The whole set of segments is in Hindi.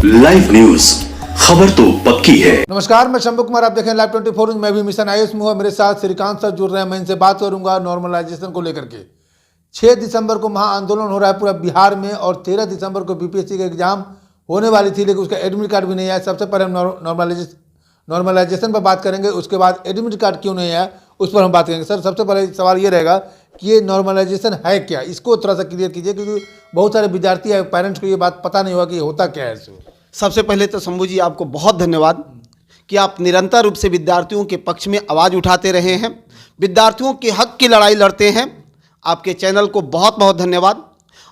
लाइव न्यूज, खबर तो पक्की है। नमस्कार, मैं शंभू कुमार, आप देखें लाइव 24 मैं भी मिशन आयुष में हूं। मेरे साथ श्रीकांत सर जुड़ रहे हैं। मैं इनसे बात करूंगा नॉर्मलाइजेशन को लेकर के। 6 दिसंबर को महा आंदोलन हो रहा है पूरा बिहार में और 13 दिसंबर को बीपीएससी का एग्जाम होने वाली थी, लेकिन उसका एडमिट कार्ड भी नहीं आया। सबसे पहले हम नॉर्मलाइजेशन पर बात करेंगे, उसके बाद एडमिट कार्ड क्यों नहीं आया उस पर हम बात करेंगे। सर, सबसे पहले सवाल ये रहेगा कि ये नॉर्मलाइजेशन है क्या, इसको थोड़ा सा क्लियर कीजिए, क्योंकि बहुत सारे विद्यार्थी या पेरेंट्स को ये बात पता नहीं हुआ कि होता क्या है। सबसे पहले तो शंभू जी आपको बहुत धन्यवाद कि आप निरंतर रूप से विद्यार्थियों के पक्ष में आवाज़ उठाते रहे हैं, विद्यार्थियों के हक की लड़ाई लड़ते हैं। आपके चैनल को बहुत बहुत धन्यवाद।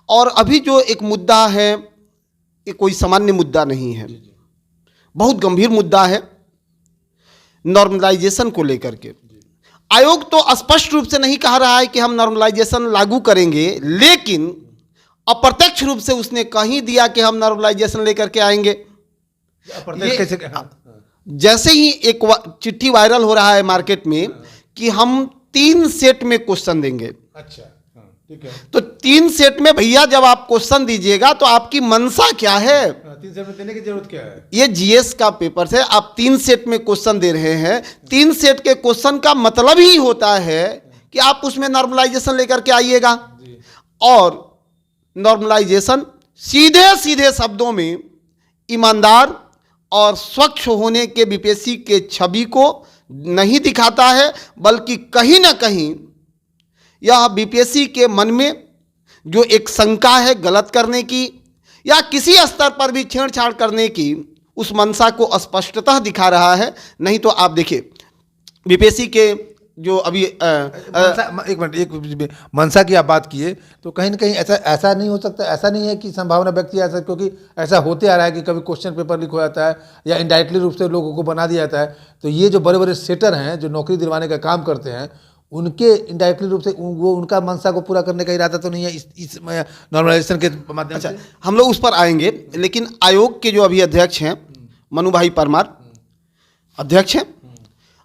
और अभी जो एक मुद्दा है, ये कोई सामान्य मुद्दा नहीं है, बहुत गंभीर मुद्दा है नॉर्मलाइजेशन को लेकर के। आयोग तो स्पष्ट रूप से नहीं कह रहा है कि हम नॉर्मलाइजेशन लागू करेंगे, लेकिन अप्रत्यक्ष रूप से उसने कह दिया कि हम नॉर्मलाइजेशन लेकर के आएंगे। जैसे ही एक चिट्ठी वायरल हो रहा है मार्केट में कि हम 3 सेट में क्वेश्चन देंगे। अच्छा, ठीक है। तो 3 सेट में भैया जब आप क्वेश्चन दीजिएगा तो आपकी मंशा क्या है? 3 सेट में देने की जरूरत क्या है? ये जीएस का पेपर है, आप 3 सेट में क्वेश्चन दे रहे हैं। 3 सेट के क्वेश्चन का मतलब ही होता है कि आप उसमें नॉर्मलाइजेशन लेकर के आइएगा। और नॉर्मलाइजेशन सीधे सीधे शब्दों में ईमानदार और स्वच्छ होने के बीपीएससी के छवि को नहीं दिखाता है, बल्कि कहीं ना कहीं यह बीपीएससी के मन में जो एक शंका है गलत करने की या किसी स्तर पर भी छेड़छाड़ करने की, उस मंशा को स्पष्टतः दिखा रहा है। नहीं तो आप देखिए बीपीएससी के जो अभी एक मिनट, मनसा की आप बात किए तो कहीं ना कहीं ऐसा नहीं हो सकता, ऐसा नहीं है कि संभावना व्यक्त किया जा सकता, क्योंकि ऐसा होते आ रहा है कि कभी क्वेश्चन पेपर लीक हो जाता है या इनडायरेक्टली रूप से लोगों को बना दिया जाता है। तो ये जो बड़े बड़े सेटर हैं जो नौकरी दिलवाने का काम करते हैं, उनके इनडायरेक्टली रूप से वो उनका मंशा को पूरा करने का इरादा तो नहीं है इस नॉर्मलाइजेशन के माध्यम से। हम लोग उस पर आएंगे, लेकिन आयोग के जो अभी अध्यक्ष हैं मनु भाई परमार अध्यक्ष हैं।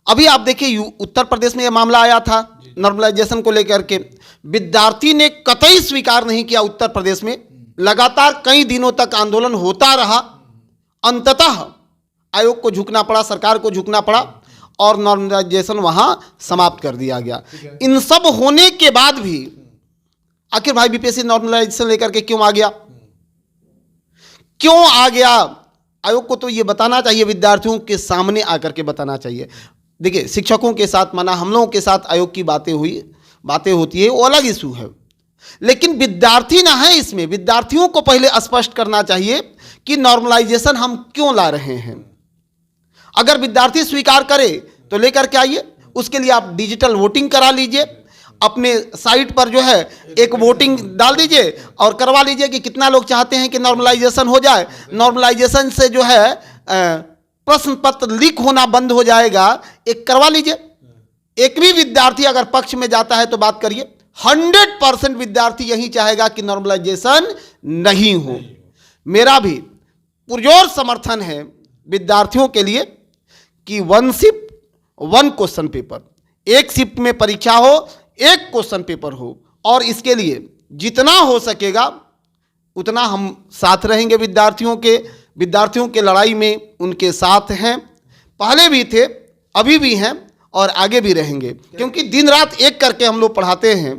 अभी आप देखिए उत्तर प्रदेश में यह मामला आया था नॉर्मलाइजेशन को लेकर के, विद्यार्थी ने कतई स्वीकार नहीं किया। उत्तर प्रदेश में लगातार कई दिनों तक आंदोलन होता रहा, अंततः आयोग को झुकना पड़ा, सरकार को झुकना पड़ा और नॉर्मलाइजेशन वहां समाप्त कर दिया गया। इन सब होने के बाद भी आखिर भाई बीपीएससी नॉर्मलाइजेशन लेकर के क्यों आ गया? क्यों आ गया? आयोग को तो ये बताना चाहिए, विद्यार्थियों के सामने आकर के बताना चाहिए। देखिए, शिक्षकों के साथ माना हम लोगों के साथ आयोग की बातें होती है, वो अलग इशू है, लेकिन विद्यार्थी ना है इसमें। विद्यार्थियों को पहले स्पष्ट करना चाहिए कि नॉर्मलाइजेशन हम क्यों ला रहे हैं। अगर विद्यार्थी स्वीकार करे तो लेकर के आइए, उसके लिए आप डिजिटल वोटिंग करा लीजिए, अपने साइट पर जो है एक वोटिंग डाल दीजिए और करवा लीजिए कि कितना लोग चाहते हैं कि नॉर्मलाइजेशन हो जाए। नॉर्मलाइजेशन से जो है प्रश्न पत्र लीक होना बंद हो जाएगा, एक करवा लीजिए। एक भी विद्यार्थी अगर पक्ष में जाता है तो बात करिए, 100% विद्यार्थी यही चाहेगा कि नॉर्मलाइजेशन नहीं हो। मेरा भी पुरजोर समर्थन है विद्यार्थियों के लिए कि 1 शिफ्ट 1 क्वेश्चन पेपर, 1 शिफ्ट में परीक्षा हो, 1 क्वेश्चन पेपर हो, और इसके लिए जितना हो सकेगा उतना हम साथ रहेंगे। विद्यार्थियों के लड़ाई में उनके साथ हैं, पहले भी थे, अभी भी हैं और आगे भी रहेंगे, क्योंकि दिन रात एक करके हम लोग पढ़ाते हैं।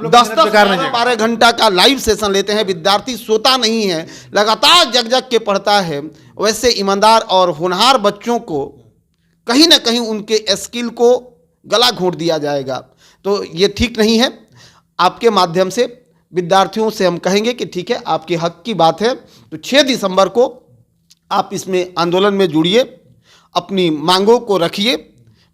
10-12 घंटा का लाइव सेशन लेते हैं, विद्यार्थी सोता नहीं है, लगातार जग के पढ़ता है। वैसे ईमानदार और होनहार बच्चों को कहीं ना कहीं उनके स्किल को गला घोंट दिया जाएगा, तो ये ठीक नहीं है। आपके माध्यम से विद्यार्थियों से हम कहेंगे कि ठीक है, आपके हक की बात है, तो 6 दिसंबर को आप इसमें आंदोलन में जुड़िए, अपनी मांगों को रखिए।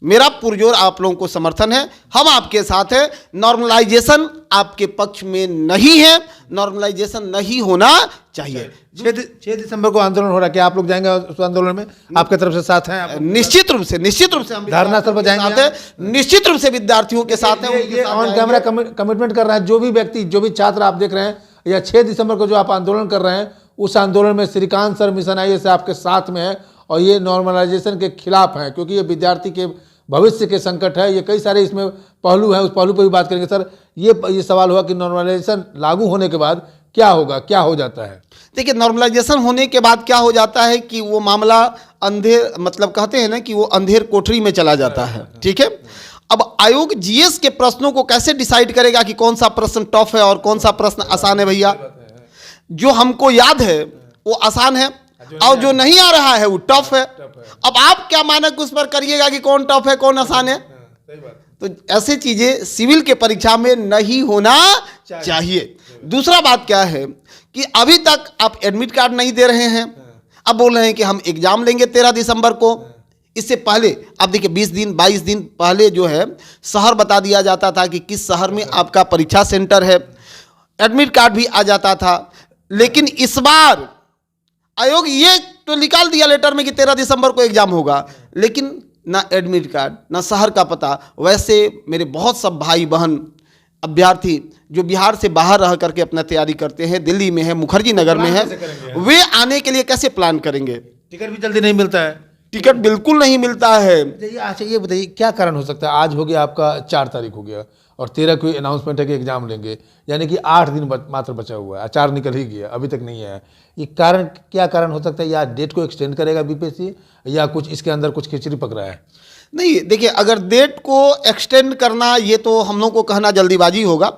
मेरा पुरजोर आप लोगों को समर्थन है, हम आपके साथ हैं। नॉर्मलाइजेशन आपके पक्ष में नहीं है, नॉर्मलाइजेशन नहीं होना चाहिए। 6 दिसंबर को आंदोलन हो रहा है, क्या आप लोग जाएंगे उस आंदोलन में? आपके तरफ से साथ हैं? निश्चित रूप से हम धरना स्थल पर जाएंगे, निश्चित रूप से विद्यार्थियों के साथ हैं। ये ऑन कैमरा कमिटमेंट कर रहा है जो भी व्यक्ति, जो भी छात्र आप देख रहे हैं, या 6 दिसंबर को जो आप आंदोलन कर रहे हैं, उस आंदोलन में श्रीकांत सर मिशन आयुष से आपके साथ में है और ये नॉर्मलाइजेशन के खिलाफ है, क्योंकि ये विद्यार्थी के भविष्य के संकट है। ये कई सारे इसमें पहलू हैं, उस पहलू पर भी बात करेंगे। सर, ये सवाल हुआ कि नॉर्मलाइजेशन लागू होने के बाद क्या होगा, क्या हो जाता है? देखिए, नॉर्मलाइजेशन होने के बाद क्या हो जाता है कि वो मामला अंधेर, मतलब कहते हैं ना कि वो अंधेर कोठरी में चला जाता है। ठीक है, अब आयोग जीएस के प्रश्नों को कैसे डिसाइड करेगा कि कौन सा प्रश्न टफ है और कौन सा प्रश्न आसान है? भैया, जो हमको याद है वो आसान है और जो नहीं आ रहा है वो टफ है। अब आप क्या मानक उस पर करिएगा कि कौन टफ है कौन आसान है? तो ऐसी चीजें सिविल के परीक्षा में नहीं होना चाहिए। दूसरा बात क्या है कि अभी तक आप एडमिट कार्ड नहीं दे रहे हैं, अब बोल रहे हैं कि हम एग्जाम लेंगे 13 दिसंबर को। इससे पहले आप देखिए 20 दिन 22 दिन पहले जो है शहर बता दिया जाता था कि किस शहर में आपका परीक्षा सेंटर है, एडमिट कार्ड भी आ जाता था। लेकिन इस बार आयोग ये तो निकाल दिया लेटर में कि 13 दिसंबर को एग्जाम होगा, लेकिन ना एडमिट कार्ड ना शहर का पता। वैसे मेरे बहुत सब भाई बहन अभ्यर्थी जो बिहार से बाहर रह करके अपना तैयारी करते हैं, दिल्ली में है, मुखर्जी नगर में है, वे आने के लिए कैसे प्लान करेंगे? टिकट भी जल्दी नहीं मिलता है। टिकट बिल्कुल नहीं मिलता है। अच्छा, ये बताइए क्या कारण हो सकता है? आज हो गया आपका 4 तारीख हो गया और 13 को अनाउंसमेंट है कि एग्जाम लेंगे, यानी कि 8 दिन मात्र बचा हुआ है, 4 निकल ही गया, अभी तक नहीं आया। ये कारण क्या कारण हो सकता है? या डेट को एक्सटेंड करेगा बीपीएससी या कुछ इसके अंदर कुछ खिचड़ी पक रहा है? नहीं, देखिए, अगर डेट को एक्सटेंड करना ये तो हम लोग को कहना जल्दीबाजी होगा,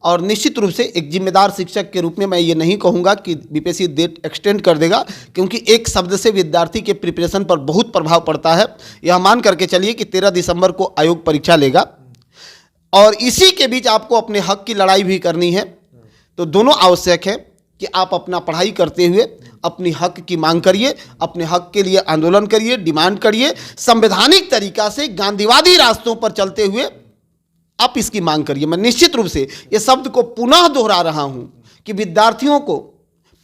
और निश्चित रूप से एक जिम्मेदार शिक्षक के रूप में मैं ये नहीं कहूँगा कि बीपीएससी डेट एक्सटेंड कर देगा, क्योंकि एक शब्द से विद्यार्थी के प्रिपरेशन पर बहुत प्रभाव पड़ता है। यह मान करके चलिए कि 13 दिसंबर को आयोग परीक्षा लेगा और इसी के बीच आपको अपने हक की लड़ाई भी करनी है। तो दोनों आवश्यक है कि आप अपना पढ़ाई करते हुए अपनी हक की मांग करिए, अपने हक के लिए आंदोलन करिए, डिमांड करिए, संवैधानिक तरीका से गांधीवादी रास्तों पर चलते हुए आप इसकी मांग करिए। मैं निश्चित रूप से ये शब्द को पुनः दोहरा रहा हूं कि विद्यार्थियों को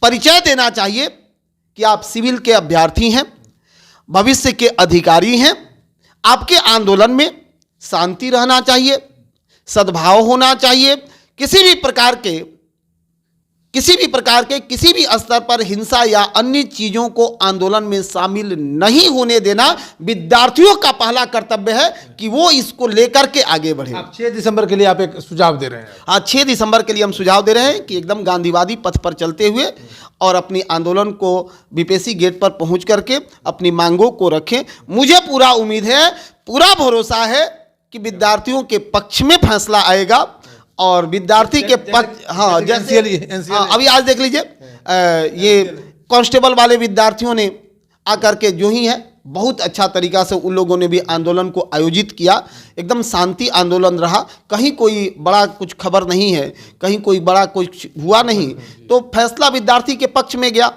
परिचय देना चाहिए कि आप सिविल के अभ्यर्थी हैं, भविष्य के अधिकारी हैं। आपके आंदोलन में शांति रहना चाहिए, सद्भाव होना चाहिए। किसी भी प्रकार के किसी भी स्तर पर हिंसा या अन्य चीजों को आंदोलन में शामिल नहीं होने देना विद्यार्थियों का पहला कर्तव्य है कि वो इसको लेकर के आगे बढ़े। आप 6 दिसंबर के लिए आप एक सुझाव दे रहे हैं? हाँ, 6 दिसंबर के लिए हम सुझाव दे रहे हैं कि एकदम गांधीवादी पथ पर चलते हुए और अपनी आंदोलन को बीपीएससी गेट पर पहुंच करके अपनी मांगों को रखें। मुझे पूरा उम्मीद है, पूरा भरोसा है कि विद्यार्थियों के पक्ष में फैसला आएगा और विद्यार्थी के पक्ष। हाँ, जैसे अभी आज देख लीजिए, ये कांस्टेबल वाले विद्यार्थियों ने आकर के जो ही है बहुत अच्छा तरीका से उन लोगों ने भी आंदोलन को आयोजित किया। एकदम शांति आंदोलन रहा, कहीं कोई बड़ा कुछ खबर नहीं है, कहीं कोई बड़ा कुछ हुआ नहीं। तो फैसला विद्यार्थी के पक्ष में गया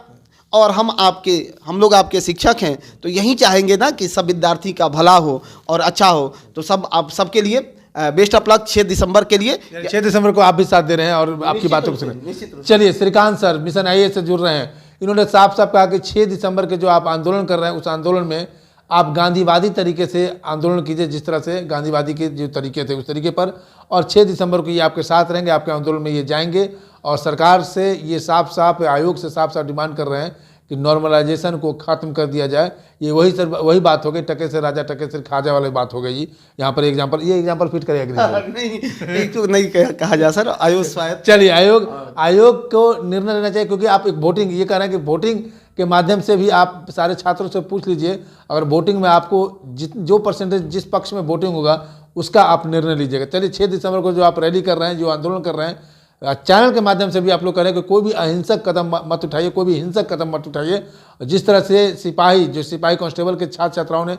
और हम लोग आपके शिक्षक हैं, तो यही चाहेंगे ना कि सब विद्यार्थी का भला हो और अच्छा हो। तो आप सबके लिए बेस्ट ऑफ लक 6 दिसंबर के लिए। 6 दिसंबर को आप भी साथ दे रहे हैं और आपकी बातों को सुने। चलिए, श्रीकांत सर मिशन आईएएस से जुड़ रहे हैं, इन्होंने साफ साफ कहा कि 6 दिसंबर के जो आप आंदोलन कर रहे हैं उस आंदोलन में आप गांधीवादी तरीके से आंदोलन कीजिए, जिस तरह से गांधीवादी के जो तरीके थे उस तरीके पर, और 6 दिसंबर को ये आपके साथ रहेंगे, आपके आंदोलन में ये जाएंगे। और सरकार से ये साफ साफ, आयोग से साफ साफ डिमांड कर रहे हैं कि नॉर्मलाइजेशन को ख़त्म कर दिया जाए। ये वही बात हो गई, टके से राजा टके से खाजा वाली बात हो गई। यहाँ पर एग्जाम्पल फिट करेगा नहीं तो नहीं कहा जा सर, आयोग स्वायत्त। चलिए, आयोग को निर्णय लेना चाहिए, क्योंकि आप एक वोटिंग, ये कह रहे हैं कि वोटिंग के माध्यम से भी आप सारे छात्रों से पूछ लीजिए, अगर वोटिंग में आपको जो परसेंटेज जिस पक्ष में वोटिंग होगा उसका आप निर्णय लीजिएगा। चलिए, 6 दिसंबर को जो आप रैली कर रहे हैं, जो आंदोलन कर रहे हैं, चैनल के माध्यम से भी आप लोग कह रहे हैं कि कोई भी अहिंसक कदम मत उठाइए, कोई भी हिंसक कदम मत उठाइए। जिस तरह से सिपाही कांस्टेबल के छात्र छात्राओं ने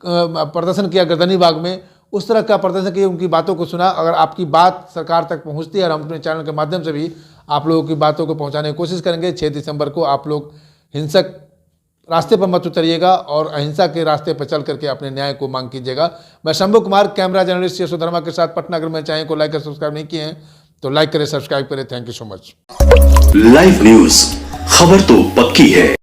प्रदर्शन किया गर्दनी बाग में, उस तरह का प्रदर्शन किया, उनकी बातों को सुना। अगर आपकी बात सरकार तक पहुंचती है और हम अपने चैनल के माध्यम से भी आप लोगों की बातों को पहुंचाने की कोशिश करेंगे। 6 दिसंबर को आप लोग हिंसक रास्ते पर मत उतरिएगा और अहिंसा के रास्ते पर चल करके अपने न्याय को मांग कीजिएगा। मैं शंभू कुमार, कैमरा जर्नलिस्ट यशोधर्मा के साथ पटना। अगर मेरे चैनल को लाइक और सब्सक्राइब नहीं किए हैं तो लाइक करें, सब्सक्राइब करें। Thank you so much. Live news, खबर तो पक्की है।